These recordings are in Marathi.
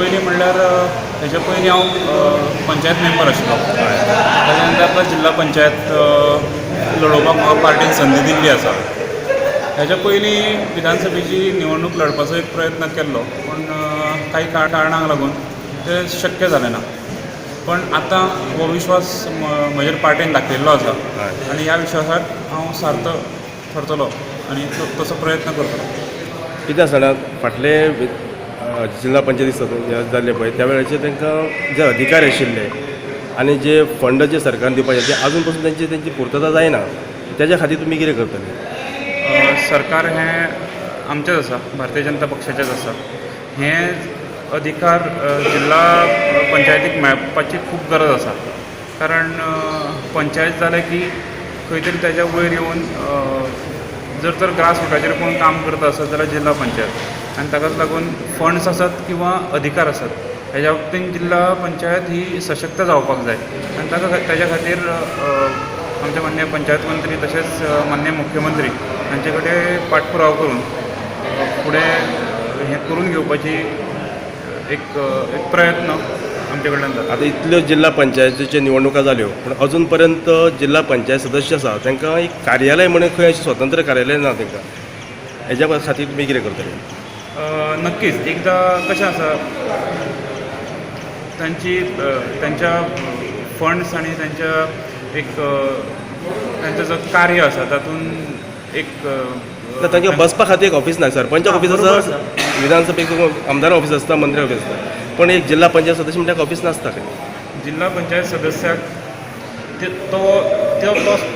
पयलीं म्हणल्यार हेच्या पयलीं हांव पंचायत मेंबर आशिल्लो. ताच्या नंतर आतां जिल्ला पंचायत लडोवपाक म्हाका पार्टीन संदी दिल्ली आसा. हेच्या पयलीं विधानसभेची निवडणूक लडपाचो एक प्रयत्न केल्लो, पूण कांय कारणांक लागून तें शक्य जालें ना. पण आतां हो विश्वास म्हजेर पार्टीन दाखयिल्लो आसा आनी ह्या विश्वासार हांव सार्थ थरतलो आनी तसो प्रयत्न करतलो. कित्याक सांगात, फाटले जिल्हा पंचायती जाल्ले पळय त्या वेळाचेर तांकां जे अधिकार आशिल्ले आनी जे फंड जे सरकारान दिवपाचे ते अजून पासून त्यांची पूर्तता जायना. त्याच्या खातीर तुमी कितें करतले? सरकार हें आमचेच आसा, भारतीय जनता पक्षाचेच आसा. हे अधिकार जिल्हा पंचायतीक मेळपाची खूब गरज आसा. कारण पंचायत जाले की खंय तरी तेच्या वयर येवन जर तर ग्रासरूटाचेर कोण काम करता आसत जाल्यार जिल्हा पंचायत, आनी ताकाच लागून फंड्स आसात किंवा अधिकार आसात हेज्या बाबतींत जिल्हा पंचायत ही सशक्त जावपाक जाय. आनी ताच्या खातीर आमचे माननीय पंचायत मंत्री तशेंच माननीय मुख्यमंत्री हांचे कडेन पाठपुरावो करून फुडें हें करून घेवपाची एक प्रयत्न आमचे कडल्यान जाता. आतां इतल्यो जिल्हा पंचायतीच्यो निवडणुका जाल्यो पूण अजून पर्यंत जिल्हा पंचायत सदस्य आसा तांकां एक कार्यालय म्हणून खंय अशें स्वतंत्र कार्यालय ना तांकां. हेज्या खातीर तुमी कितें करतले? नक्कीच एकदां कशें आसा, त्यांच्या फंड्स आनी त्यांचं जो कार्य आसा तातूंत एक तांकां बसपा खातीर एक ऑफीस ना. सरपंचाक ऑफीस आसा, विधानसभेक आमदार ऑफीस आसता, मंत्री ऑफीस आसता, पण एक जिल्हा पंचायत सदस्य म्हणल्यार ऑफीस नासता खंय. जिल्हा पंचायत सदस्याक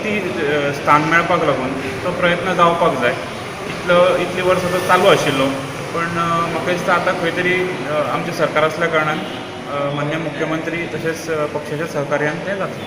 ती स्थान मेळपाक लागून तो प्रयत्न जावपाक जाय. इतली वर्सां तो चालू आशिल्लो, पण म्हाका दिसता आतां खंय तरी आमचें सरकार आसल्या कारणान माननीय मुख्यमंत्री तशेंच पक्षाच्या सहकार्यान तें जातलें.